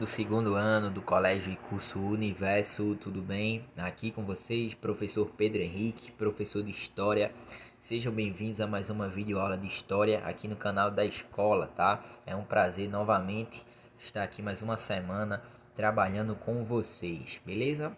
Do segundo ano do Colégio e Curso Universo, tudo bem? Aqui com vocês, professor Pedro Henrique, professor de História. Sejam bem-vindos a mais uma videoaula de História aqui no canal da escola, tá? É um prazer novamente estar aqui mais uma semana trabalhando com vocês, beleza?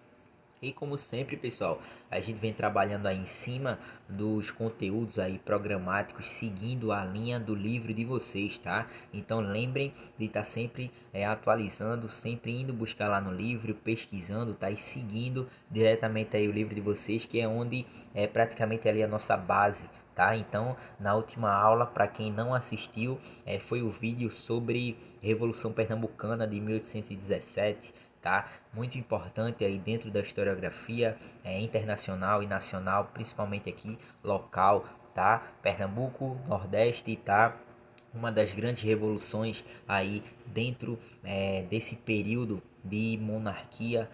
E como sempre, pessoal, a gente vem trabalhando aí em cima dos conteúdos aí programáticos, seguindo a linha do livro de vocês, tá? Então lembrem de estar sempre atualizando, sempre indo buscar lá no livro, pesquisando, tá? E seguindo diretamente aí o livro de vocês, que é onde é praticamente ali a nossa base, tá? Então, na última aula, para quem não assistiu, foi o vídeo sobre Revolução Pernambucana de 1817, tá? Muito importante aí dentro da historiografia internacional e nacional, principalmente aqui local, tá? Pernambuco, Nordeste, tá? Uma das grandes revoluções aí dentro desse período de monarquia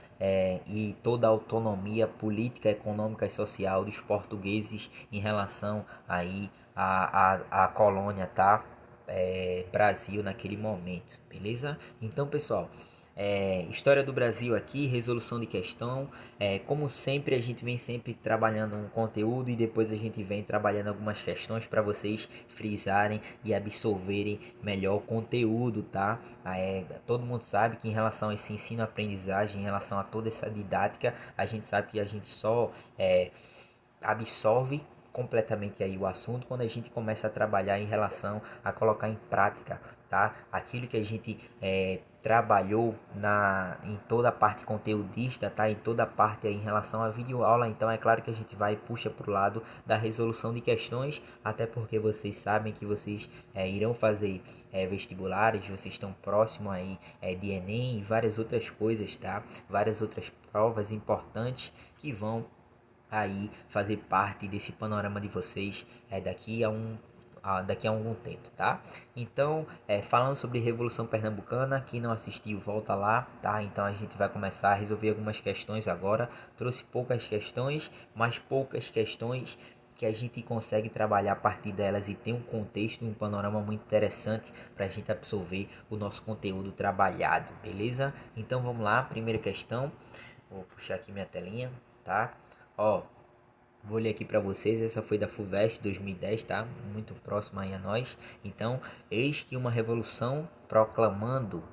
e toda a autonomia política, econômica e social dos portugueses em relação aí à colônia, tá? Brasil naquele momento, beleza? Então, pessoal, história do Brasil aqui, resolução de questão. Como sempre, a gente vem sempre trabalhando um conteúdo e depois a gente vem trabalhando algumas questões para vocês frisarem e absorverem melhor o conteúdo, tá? Todo mundo sabe que em relação a esse ensino-aprendizagem, em relação a toda essa didática, a gente sabe que a gente só absorve completamente aí o assunto quando a gente começa a trabalhar em relação a colocar em prática, tá? Aquilo que a gente trabalhou em toda a parte conteudista, tá? Em toda a parte aí em relação à videoaula. Então é claro que a gente vai e puxa para o lado da resolução de questões, até porque vocês sabem que vocês irão fazer vestibulares, vocês estão próximo aí de Enem e várias outras coisas, tá? Várias outras provas importantes que vão aí fazer parte desse panorama de vocês daqui a algum tempo, tá? Então, falando sobre Revolução Pernambucana, quem não assistiu, volta lá, tá? Então a gente vai começar a resolver algumas questões agora. Trouxe poucas questões, mas poucas questões que a gente consegue trabalhar a partir delas e ter um contexto, um panorama muito interessante para a gente absorver o nosso conteúdo trabalhado, beleza? Então vamos lá, primeira questão. Vou puxar aqui minha telinha, tá? Ó, vou ler aqui para vocês, essa foi da FUVEST 2010, tá? Muito próxima aí a nós. Então, eis que uma revolução proclamando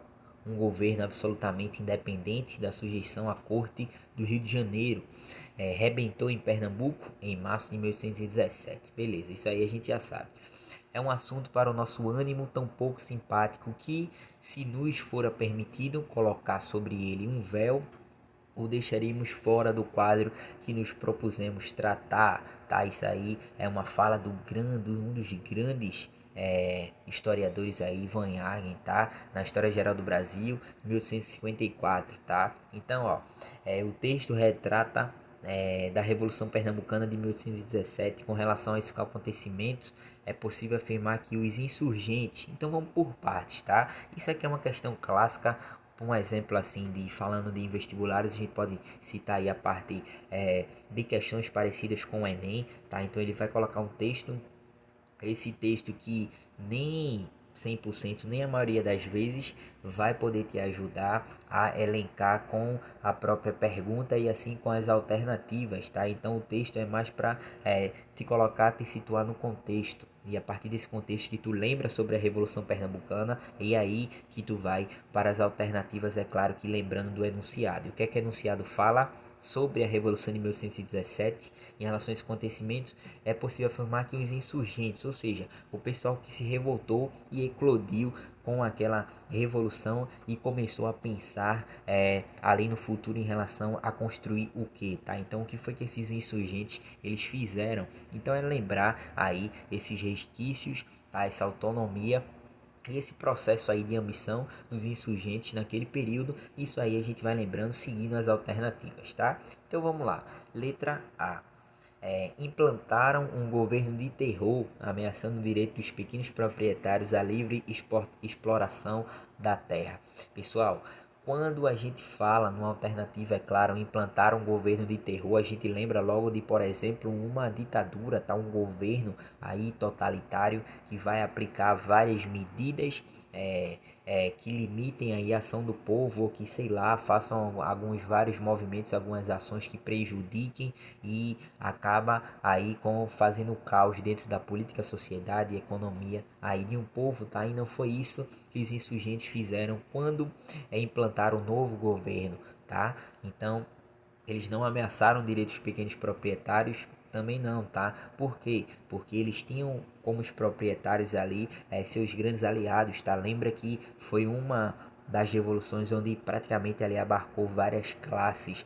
um governo absolutamente independente da sujeição à corte do Rio de Janeiro rebentou em Pernambuco em março de 1817. Beleza, isso aí a gente já sabe. É um assunto para o nosso ânimo tão pouco simpático que, se nos fora permitido colocar sobre ele um véu, o deixaremos fora do quadro que nos propusemos tratar, tá? Isso aí é uma fala um dos grandes historiadores aí, Ivan Hagen, tá? Na História Geral do Brasil, 1854, tá? Então, ó, o texto retrata da Revolução Pernambucana de 1817. Com relação a esses acontecimentos, é possível afirmar que os insurgentes, então vamos por partes, tá? Isso aqui é uma questão clássica. Um exemplo assim de falando de vestibulares, a gente pode citar aí a parte de questões parecidas com o Enem, tá? Então ele vai colocar um texto, esse texto que nem 100% nem a maioria das vezes vai poder te ajudar a elencar com a própria pergunta e assim com as alternativas, tá? Então o texto é mais para te colocar, te situar no contexto, e a partir desse contexto que tu lembra sobre a Revolução Pernambucana, e aí que tu vai para as alternativas, é claro que lembrando do enunciado. E o que o enunciado fala sobre a Revolução de 1817 em relação a esses acontecimentos? É possível afirmar que os insurgentes, ou seja, o pessoal que se revoltou e eclodiu com aquela revolução e começou a pensar ali no futuro em relação a construir o que, tá? Então o que foi que esses insurgentes eles fizeram? Então é lembrar aí esses resquícios, tá? Essa autonomia e esse processo aí de ambição dos insurgentes naquele período. Isso aí a gente vai lembrando seguindo as alternativas, tá? Então vamos lá. Letra A. Implantaram um governo de terror, ameaçando o direito dos pequenos proprietários à livre exploração da terra. Pessoal, quando a gente fala numa alternativa, é claro, implantar um governo de terror, a gente lembra logo de, por exemplo, uma ditadura, tá? Um governo aí totalitário que vai aplicar várias medidas que limitem aí a ação do povo, ou que, sei lá, façam vários movimentos, algumas ações que prejudiquem e acaba aí com fazendo caos dentro da política, sociedade e economia aí de um povo, tá? E não foi isso que os insurgentes fizeram quando implantaram o novo governo, tá? Então, eles não ameaçaram direitos dos pequenos proprietários, também não, tá? Por quê? Porque eles tinham como os proprietários ali seus grandes aliados, tá? Lembra que foi uma das revoluções onde praticamente ali abarcou várias classes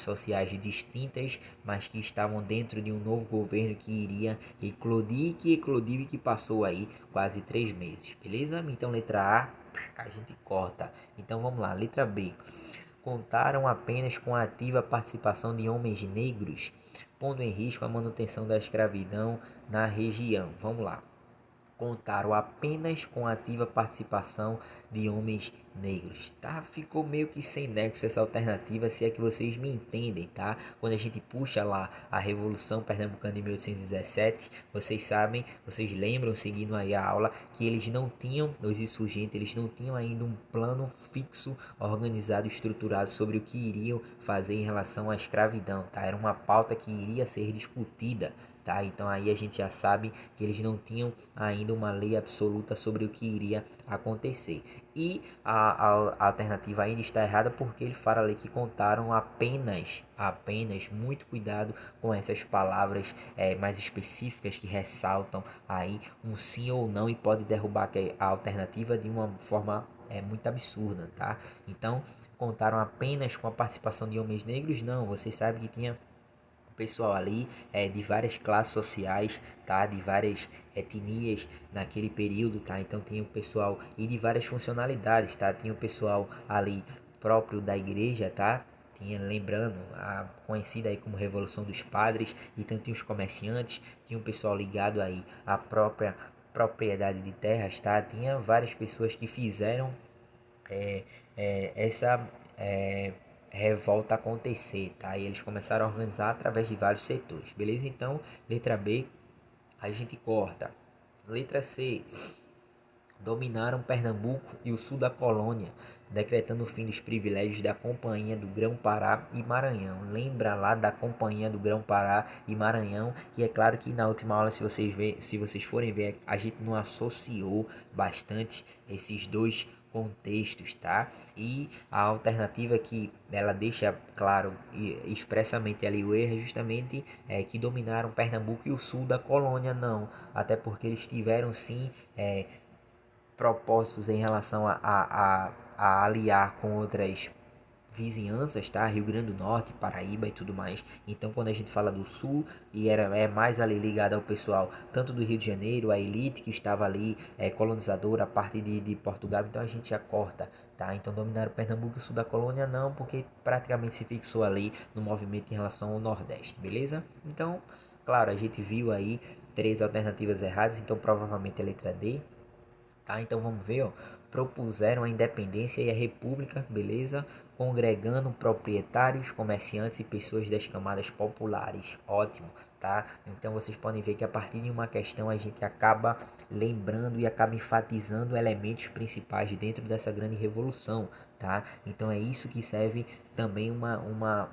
sociais distintas, mas que estavam dentro de um novo governo que iria eclodir, que eclodiu e que passou aí quase 3 meses, beleza? Então letra A gente corta. Então vamos lá, letra B. Contaram apenas com a ativa participação de homens negros, pondo em risco a manutenção da escravidão na região. Vamos lá. Contaram apenas com a ativa participação de homens negros, tá? Ficou meio que sem nexo essa alternativa, se é que vocês me entendem, tá? Quando a gente puxa lá a Revolução Pernambucana de 1817, vocês sabem, vocês lembram, seguindo aí a aula, que eles não tinham, os insurgentes, eles não tinham ainda um plano fixo, organizado, estruturado sobre o que iriam fazer em relação à escravidão, tá? Era uma pauta que iria ser discutida, tá? Então aí a gente já sabe que eles não tinham ainda uma lei absoluta sobre o que iria acontecer. E a alternativa ainda está errada porque ele fala ali que contaram apenas, muito cuidado com essas palavras mais específicas que ressaltam aí um sim ou não e pode derrubar a alternativa de uma forma muito absurda, tá? Então, contaram apenas com a participação de homens negros? Não, vocês sabem que tinha pessoal ali de várias classes sociais, tá? De várias etnias naquele período, tá? Então tinha o pessoal e de várias funcionalidades, tá? Tinha o pessoal ali próprio da igreja, tá? Tinha, lembrando, a conhecida aí como Revolução dos Padres, então tinha os comerciantes, tinha o pessoal ligado aí à própria propriedade de terras, tá? Tinha várias pessoas que fizeram essa revolta acontecer, tá? E eles começaram a organizar através de vários setores, beleza? Então, letra B, a gente corta. Letra C, dominaram Pernambuco e o sul da colônia, decretando o fim dos privilégios da Companhia do Grão-Pará e Maranhão. Lembra lá da Companhia do Grão-Pará e Maranhão? E é claro que na última aula, se vocês forem ver, a gente não associou bastante esses dois contextos, tá? E a alternativa que ela deixa claro e expressamente ali o erro é justamente que dominaram Pernambuco e o sul da colônia, não, até porque eles tiveram sim propósitos em relação a aliar com outras vizinhanças, tá? Rio Grande do Norte, Paraíba e tudo mais. Então, quando a gente fala do Sul, e é mais ali ligado ao pessoal, tanto do Rio de Janeiro, a elite que estava ali, colonizadora, a parte de Portugal, então a gente já corta, tá? Então, dominaram Pernambuco e o Sul da colônia, não, porque praticamente se fixou ali no movimento em relação ao Nordeste, beleza? Então, claro, a gente viu aí 3 alternativas erradas, então provavelmente a letra D, tá? Então vamos ver, ó. Propuseram a independência e a república, beleza? Congregando proprietários, comerciantes e pessoas das camadas populares. Ótimo, tá? Então vocês podem ver que a partir de uma questão a gente acaba lembrando e acaba enfatizando elementos principais dentro dessa grande revolução, tá? Então é isso que serve também uma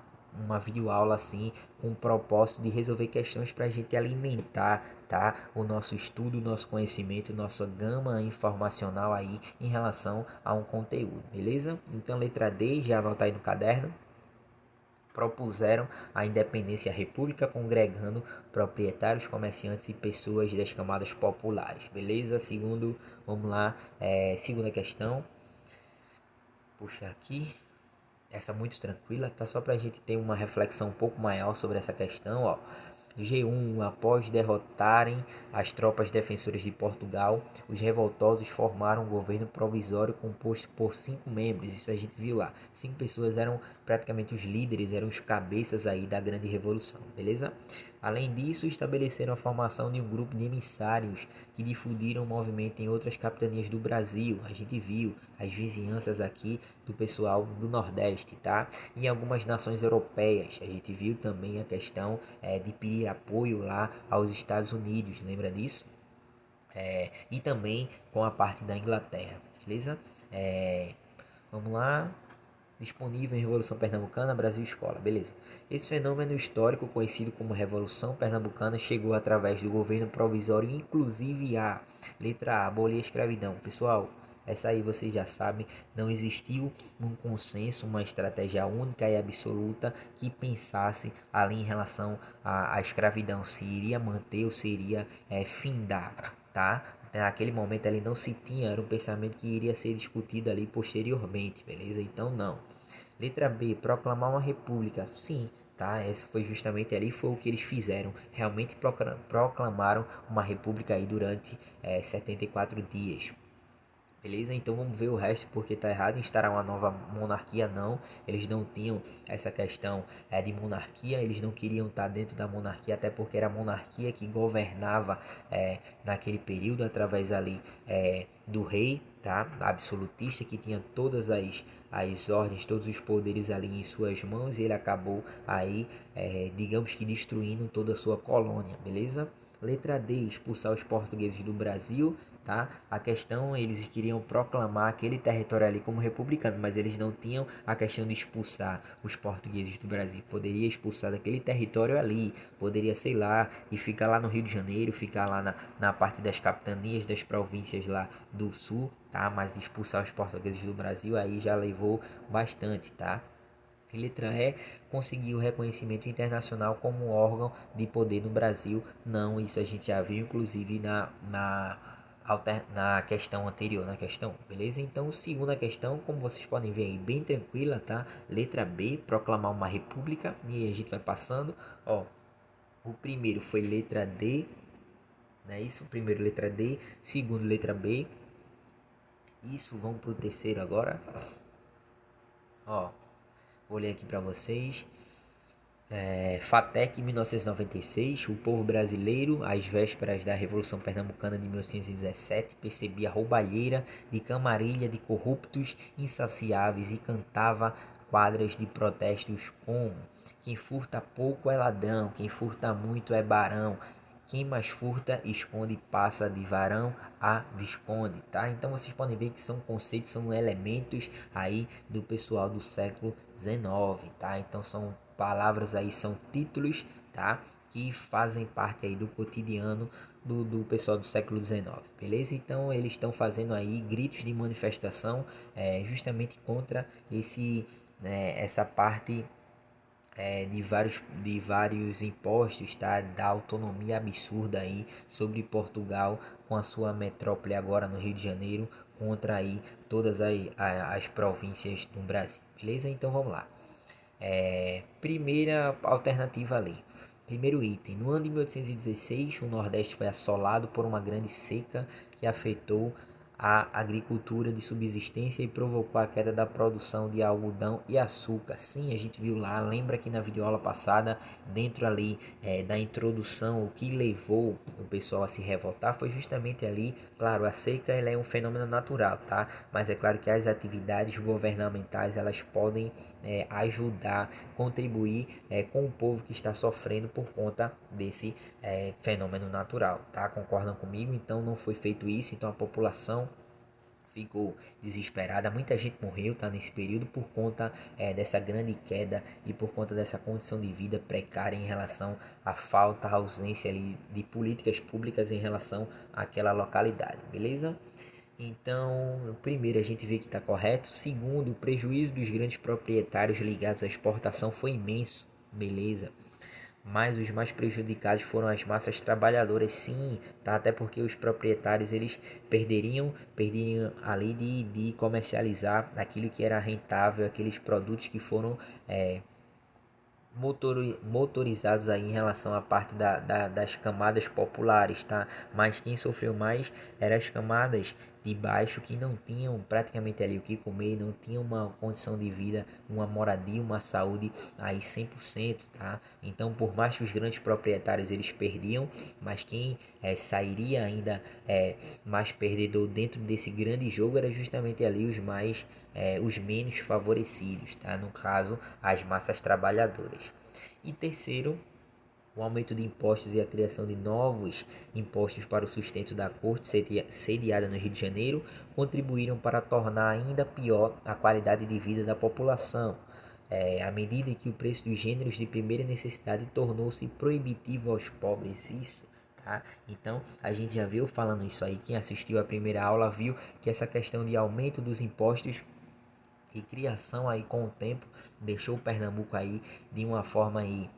videoaula assim, com o propósito de resolver questões para a gente alimentar, tá? O nosso estudo, o nosso conhecimento, nossa gama informacional aí em relação a um conteúdo, beleza? Então, letra D, já anota aí no caderno. Propuseram a independência da república, congregando proprietários, comerciantes e pessoas das camadas populares, beleza? Vamos lá, segunda questão. Puxa aqui. Essa é muito tranquila, tá? Só para a gente ter uma reflexão um pouco maior sobre essa questão, ó. G1, após derrotarem as tropas defensoras de Portugal, os revoltosos formaram um governo provisório composto por 5 membros. Isso a gente viu lá. 5 pessoas eram praticamente os líderes, eram os cabeças aí da grande revolução, beleza? Além disso, estabeleceram a formação de um grupo de emissários que difundiram o movimento em outras capitanias do Brasil. A gente viu as vizinhanças aqui do pessoal do Nordeste, tá? Em algumas nações europeias, a gente viu também a questão de pedir apoio lá aos Estados Unidos, lembra disso? E também com a parte da Inglaterra. beleza? Vamos lá. Disponível em Revolução Pernambucana, Brasil Escola, beleza. Esse fenômeno histórico, conhecido como Revolução Pernambucana, chegou através do governo provisório, inclusive a letra A, abolir a escravidão. Pessoal, essa aí vocês já sabem, não existiu um consenso, uma estratégia única e absoluta que pensasse ali em relação à escravidão, se iria manter ou se iria findar, tá? Naquele momento ali não se tinha, era um pensamento que iria ser discutido ali posteriormente, beleza? Então não. Letra B, proclamar uma república. Sim, tá? Essa foi justamente ali, foi o que eles fizeram. Realmente proclamaram uma república aí durante 74 dias. Beleza? Então vamos ver o resto porque tá errado. Instaurar uma nova monarquia, não. Eles não tinham essa questão de monarquia. Eles não queriam estar dentro da monarquia, até porque era a monarquia que governava naquele período através ali do rei, tá? Absolutista, que tinha todas as ordens, todos os poderes ali em suas mãos, e ele acabou aí, digamos que destruindo toda a sua colônia, beleza? Letra D, expulsar os portugueses do Brasil, tá? A questão, eles queriam proclamar aquele território ali como republicano, mas eles não tinham a questão de expulsar os portugueses do Brasil. Poderia expulsar daquele território ali, poderia, sei lá, e ficar lá no Rio de Janeiro, ficar lá na parte das capitanias das províncias lá do sul, tá? Mas expulsar os portugueses do Brasil aí já levou bastante, tá? E letra E, conseguiu reconhecimento internacional como órgão de poder no Brasil. Não, isso a gente já viu, inclusive na questão anterior, na questão, beleza? Então, segunda questão, como vocês podem ver aí, bem tranquila, tá? Letra B, proclamar uma república, e a gente vai passando, ó. O primeiro foi letra D, né? Isso, primeiro letra D, segundo letra B. Isso, vamos pro terceiro agora. Ó, vou ler aqui para vocês. FATEC 1996, o povo brasileiro, às vésperas da Revolução Pernambucana de 1817, percebia a roubalheira de camarilha de corruptos insaciáveis e cantava quadras de protestos como: quem furta pouco é ladrão, quem furta muito é barão, quem mais furta, esconde, passa de varão a visconde, tá? Então vocês podem ver que são conceitos, são elementos aí do pessoal do século XIX, tá? Então são palavras aí, são títulos, tá? Que fazem parte aí do cotidiano do pessoal do século XIX, beleza? Então eles estão fazendo aí gritos de manifestação justamente contra essa parte de vários impostos, tá? Da autonomia absurda aí sobre Portugal com a sua metrópole agora no Rio de Janeiro contra aí todas as províncias do Brasil, beleza? Então vamos lá. Primeira alternativa ali. Primeiro item. No ano de 1816, o Nordeste foi assolado por uma grande seca que afetou a agricultura de subsistência e provocou a queda da produção de algodão e açúcar. Sim, a gente viu lá, lembra que na videoaula passada, dentro ali da introdução, o que levou o pessoal a se revoltar foi justamente ali, claro, a seca ela é um fenômeno natural, tá? Mas é claro que as atividades governamentais elas podem ajudar, contribuir com o povo que está sofrendo por conta desse fenômeno natural, tá? Concordam comigo? Então não foi feito isso, então a população ficou desesperada, muita gente morreu, tá, nesse período por conta dessa grande queda e por conta dessa condição de vida precária em relação à falta, à ausência ali de políticas públicas em relação àquela localidade, beleza? Então, primeiro a gente vê que está correto. Segundo, o prejuízo dos grandes proprietários ligados à exportação foi imenso, beleza? Mas os mais prejudicados foram as massas trabalhadoras, sim, tá? Até porque os proprietários eles perderiam ali de comercializar aquilo que era rentável, aqueles produtos que foram motorizados aí em relação à parte das camadas populares, tá? Mas quem sofreu mais eram as camadas de baixo que não tinham praticamente ali o que comer, não tinham uma condição de vida, uma moradia, uma saúde aí 100%, tá? Então, por mais que os grandes proprietários eles perdiam, mas quem sairia ainda mais perdedor dentro desse grande jogo era justamente ali os menos favorecidos, tá? No caso, as massas trabalhadoras. E terceiro, O aumento de impostos e a criação de novos impostos para o sustento da corte sediada no Rio de Janeiro contribuíram para tornar ainda pior a qualidade de vida da população. À medida que o preço dos gêneros de primeira necessidade tornou-se proibitivo aos pobres, isso, tá? Então, a gente já viu falando isso aí, quem assistiu à primeira aula viu que essa questão de aumento dos impostos e criação aí com o tempo deixou o Pernambuco aí de uma forma aí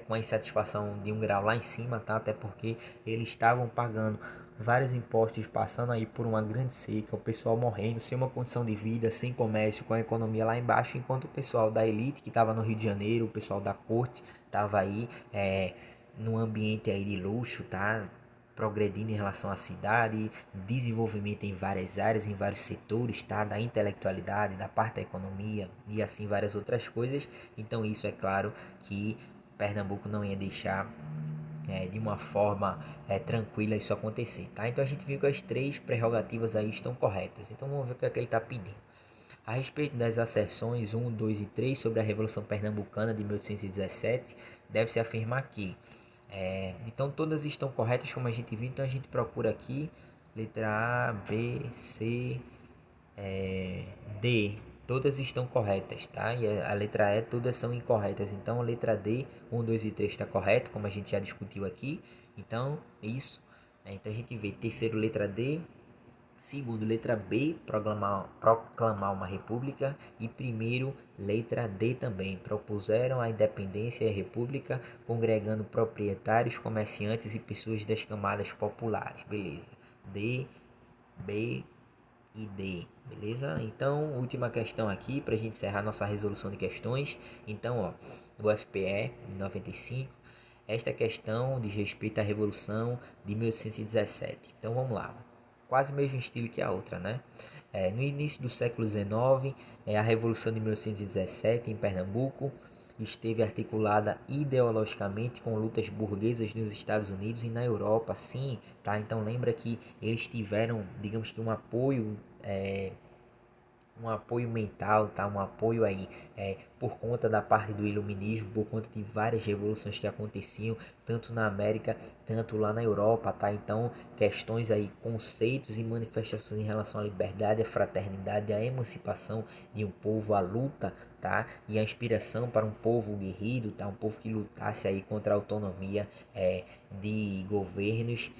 com a insatisfação de um grau lá em cima, tá? Até porque eles estavam pagando vários impostos, passando aí por uma grande seca, o pessoal morrendo, sem uma condição de vida, sem comércio, com a economia lá embaixo, enquanto o pessoal da elite que estava no Rio de Janeiro, o pessoal da corte, estava aí num ambiente aí de luxo, tá? Progredindo em relação à cidade, desenvolvimento em várias áreas, em vários setores, tá? Da intelectualidade, da parte da economia e assim várias outras coisas. Então isso é claro que Pernambuco não ia deixar de uma forma tranquila isso acontecer, tá? Então a gente viu que as três prerrogativas aí estão corretas. Então vamos ver o que é que ele está pedindo. A respeito das asserções 1, 2 e 3 sobre a Revolução Pernambucana de 1817, deve-se afirmar que então todas estão corretas como a gente viu, então a gente procura aqui letra A, B, C, D, todas estão corretas, tá? E a letra E, todas são incorretas. Então, a letra D, 2 e 3 está correto, como a gente já discutiu aqui. Então, isso. Então, a gente vê terceiro, letra D. Segundo, letra B, proclamar uma república. E primeiro, letra D também. Propuseram a independência e a república, congregando proprietários, comerciantes e pessoas das camadas populares. Beleza. D, B, e D, beleza? Então, última questão aqui para a gente encerrar nossa resolução de questões. Então, ó, o FPE de 95, esta questão diz respeito à Revolução de 1817. Então, vamos lá. Quase o mesmo estilo que a outra, né? No início do século XIX, a Revolução de 1817 em Pernambuco esteve articulada ideologicamente com lutas burguesas nos Estados Unidos e na Europa, sim, tá? Então lembra que eles tiveram, digamos que um apoio mental, tá? Um apoio aí por conta da parte do iluminismo, por conta de várias revoluções que aconteciam, tanto na América, tanto lá na Europa, tá? Então, questões aí, conceitos e manifestações em relação à liberdade, à fraternidade, à emancipação de um povo, à luta, tá? E a inspiração para um povo guerreiro, tá? Um povo que lutasse aí contra a autonomia de governos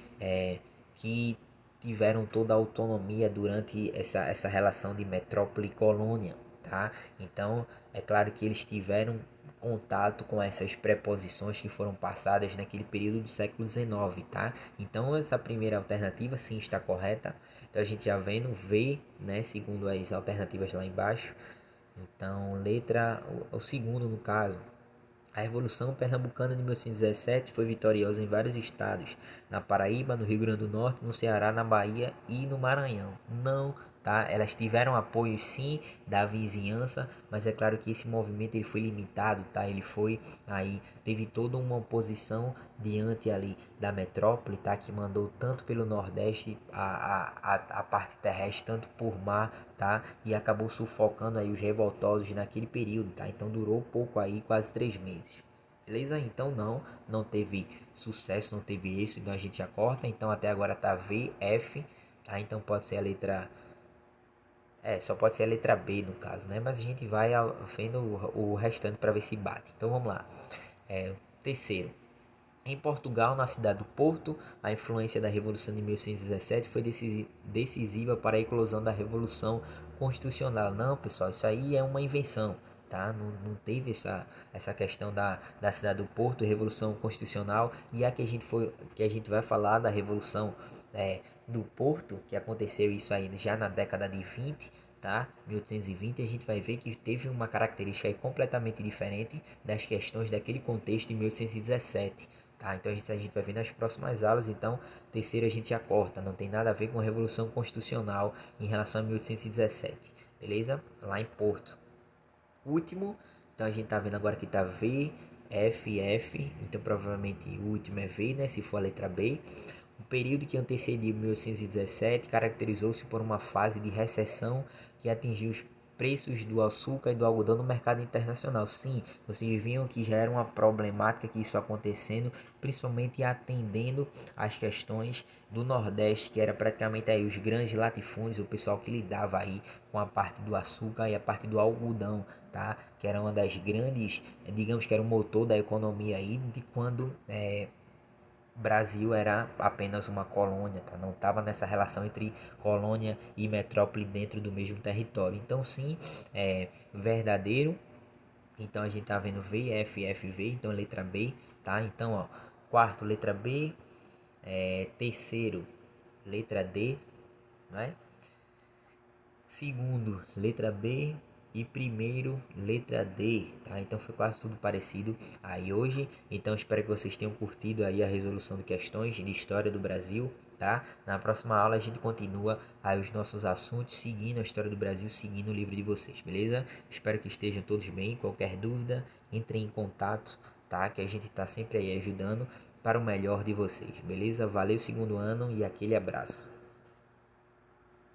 que tiveram toda a autonomia durante essa relação de metrópole e colônia, tá? Então, é claro que eles tiveram contato com essas preposições que foram passadas naquele período do século XIX, tá? Então, essa primeira alternativa sim está correta. Então, a gente já vendo V, né, segundo as alternativas lá embaixo. Então, letra, o segundo no caso, a Revolução Pernambucana de 1817 foi vitoriosa em vários estados, na Paraíba, no Rio Grande do Norte, no Ceará, na Bahia e no Maranhão. Não, tá? Elas tiveram apoio sim da vizinhança, mas é claro que esse movimento ele foi limitado, tá? Ele foi aí, teve toda uma oposição diante ali da metrópole, tá? Que mandou tanto pelo Nordeste a parte terrestre, tanto por mar, tá? E acabou sufocando aí os revoltosos naquele período, tá? Então durou pouco aí, quase 3 meses. Beleza? Então não teve sucesso, não teve êxito, então a gente já corta. Então até agora tá V, F, tá? Então pode ser a letra... só pode ser a letra B no caso, né? Mas a gente vai vendo o restante para ver se bate. Então vamos lá. Terceiro. Em Portugal, na cidade do Porto, a influência da Revolução de 1817 foi decisiva para a eclosão da Revolução Constitucional. Não, pessoal, isso aí é uma invenção, tá? Não teve essa questão da cidade do Porto, Revolução Constitucional, e a que a gente vai falar da Revolução do Porto, que aconteceu isso aí já na década de 20, tá? 1820, a gente vai ver que teve uma característica aí completamente diferente das questões daquele contexto em 1817. Tá, então a gente vai ver nas próximas aulas. Então, terceiro a gente já corta, não tem nada a ver com a Revolução Constitucional em relação a 1817, beleza? Lá em Porto. Último, então a gente tá vendo agora que tá V, F, F, então provavelmente o último é V, né? Se for a letra B. O período que antecedia 1817 caracterizou-se por uma fase de recessão que atingiu os preços do açúcar e do algodão no mercado internacional. Sim, vocês viam que já era uma problemática que isso acontecendo, principalmente atendendo às questões do Nordeste, que era praticamente aí os grandes latifúndios, o pessoal que lidava aí com a parte do açúcar e a parte do algodão, tá? Que era uma das grandes, digamos que era o motor da economia aí de quando Brasil era apenas uma colônia, tá? Não estava nessa relação entre colônia e metrópole dentro do mesmo território. Então, sim, é verdadeiro. Então, a gente tá vendo V, F, F, V. Então, letra B, tá? Então, ó, quarto, letra B. Terceiro, letra D, né? Segundo, letra B. E primeiro, letra D, tá? Então foi quase tudo parecido aí hoje. Então espero que vocês tenham curtido aí a resolução de questões de história do Brasil, tá? Na próxima aula a gente continua aí os nossos assuntos, seguindo a história do Brasil, seguindo o livro de vocês, beleza? Espero que estejam todos bem. Qualquer dúvida, entrem em contato, tá? Que a gente tá sempre aí ajudando para o melhor de vocês, beleza? Valeu, segundo ano, e aquele abraço.